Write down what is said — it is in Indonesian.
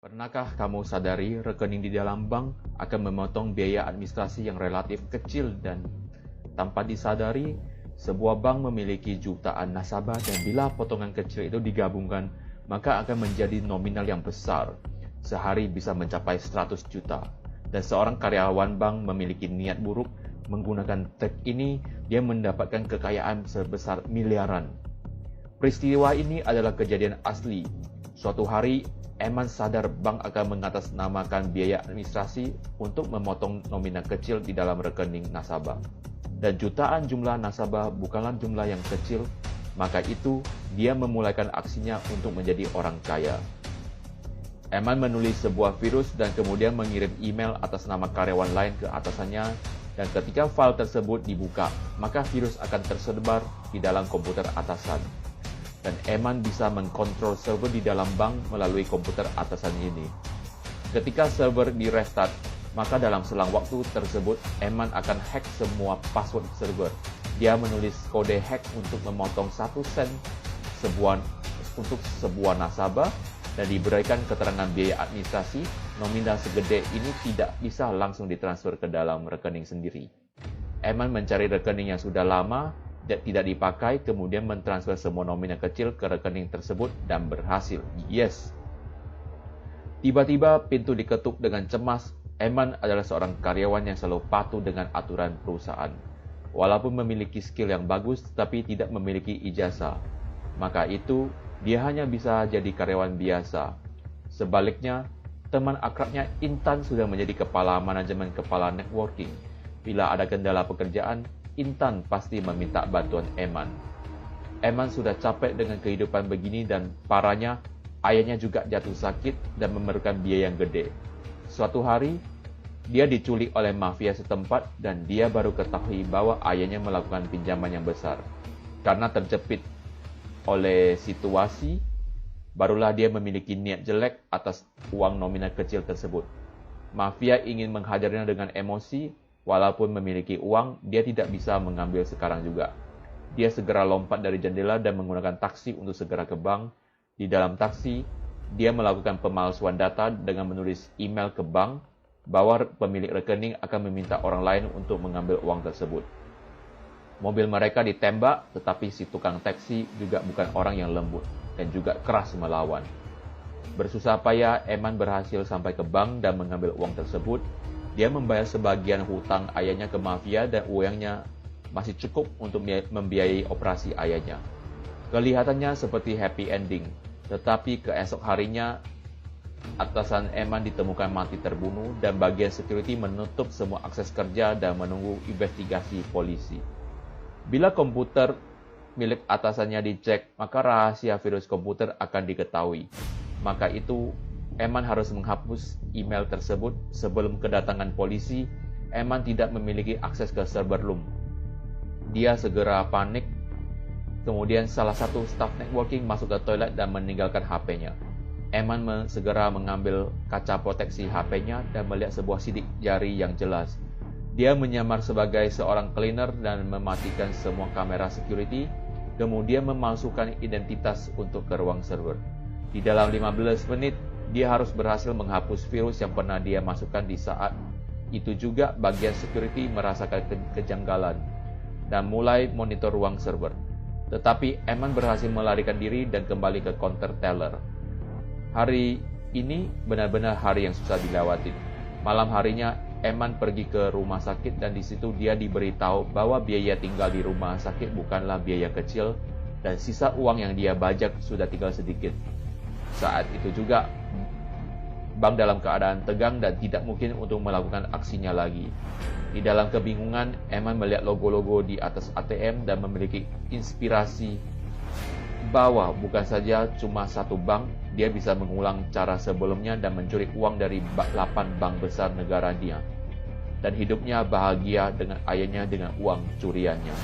Pernahkah kamu sadari rekening di dalam bank akan memotong biaya administrasi yang relatif kecil dan tanpa disadari, sebuah bank memiliki jutaan nasabah dan bila potongan kecil itu digabungkan, maka akan menjadi nominal yang besar. Sehari bisa mencapai 100 juta. Dan seorang karyawan bank memiliki niat buruk menggunakan trik ini, dia mendapatkan kekayaan sebesar miliaran. Peristiwa ini adalah kejadian asli. Suatu hari, Eman sadar bank akan mengatasnamakan biaya administrasi untuk memotong nominal kecil di dalam rekening nasabah. Dan jutaan jumlah nasabah bukanlah jumlah yang kecil, maka itu dia memulaikan aksinya untuk menjadi orang kaya. Eman menulis sebuah virus dan kemudian mengirim email atas nama karyawan lain ke atasannya, dan ketika file tersebut dibuka, maka virus akan tersebar di dalam komputer atasan. Dan Eman bisa mengkontrol server di dalam bank melalui komputer atasan ini. Ketika server di-restart, maka dalam selang waktu tersebut, Eman akan hack semua password server. Dia menulis kode hack untuk memotong 1 sen untuk sebuah nasabah dan diberikan keterangan biaya administrasi, nominal segede ini tidak bisa langsung ditransfer ke dalam rekening sendiri. Eman mencari rekening yang sudah lama dan tidak dipakai, kemudian mentransfer semua nominal kecil ke rekening tersebut dan berhasil. Yes! Tiba-tiba pintu diketuk dengan cemas. Eman adalah seorang karyawan yang selalu patuh dengan aturan perusahaan. Walaupun memiliki skill yang bagus tetapi tidak memiliki ijazah. Maka itu, dia hanya bisa jadi karyawan biasa. Sebaliknya, teman akrabnya Intan sudah menjadi kepala manajemen kepala networking. Bila ada kendala pekerjaan, Intan pasti meminta bantuan Eman. Eman sudah capek dengan kehidupan begini dan parahnya, ayahnya juga jatuh sakit dan memerlukan biaya yang gede. Suatu hari, dia diculik oleh mafia setempat dan dia baru ketahui bahwa ayahnya melakukan pinjaman yang besar. Karena terjepit oleh situasi, barulah dia memiliki niat jelek atas uang nominal kecil tersebut. Mafia ingin menghajarnya dengan emosi. Walaupun memiliki uang, dia tidak bisa mengambil sekarang juga. Dia segera lompat dari jendela dan menggunakan taksi untuk segera ke bank. Di dalam taksi, dia melakukan pemalsuan data dengan menulis email ke bank bahwa pemilik rekening akan meminta orang lain untuk mengambil uang tersebut. Mobil mereka ditembak, tetapi si tukang taksi juga bukan orang yang lembut dan juga keras melawan. Bersusah payah, Eman berhasil sampai ke bank dan mengambil uang tersebut. Dia membayar sebagian hutang ayahnya ke mafia dan uangnya masih cukup untuk membiayai operasi ayahnya. Kelihatannya seperti happy ending, tetapi keesok harinya atasan Eman ditemukan mati terbunuh dan bagian security menutup semua akses kerja dan menunggu investigasi polisi. Bila komputer milik atasannya dicek, maka rahasia virus komputer akan diketahui. Maka itu Eman harus menghapus email tersebut. Sebelum kedatangan polisi, Eman tidak memiliki akses ke server room. Dia segera panik. Kemudian salah satu staf networking masuk ke toilet dan meninggalkan HP-nya. Eman segera mengambil kaca proteksi HP-nya dan melihat sebuah sidik jari yang jelas. Dia menyamar sebagai seorang cleaner dan mematikan semua kamera security, kemudian memalsukan identitas untuk ke ruang server. Di dalam 15 menit, dia harus berhasil menghapus virus yang pernah dia masukkan. Di saat itu juga bagian security merasakan kejanggalan dan mulai monitor ruang server. Tetapi Eman berhasil melarikan diri dan kembali ke counter teller. Hari ini benar-benar hari yang susah dilewati. Malam harinya Eman pergi ke rumah sakit dan di situ dia diberitahu bahwa biaya tinggal di rumah sakit bukanlah biaya kecil dan sisa uang yang dia bajak sudah tinggal sedikit. Saat itu juga bank dalam keadaan tegang dan tidak mungkin untuk melakukan aksinya lagi. Di dalam kebingungan, Eman melihat logo-logo di atas ATM dan memiliki inspirasi bahwa bukan saja cuma satu bank, dia bisa mengulang cara sebelumnya dan mencuri uang dari 8 bank besar negara dia. Dan hidupnya bahagia dengan ayahnya dengan uang curiannya.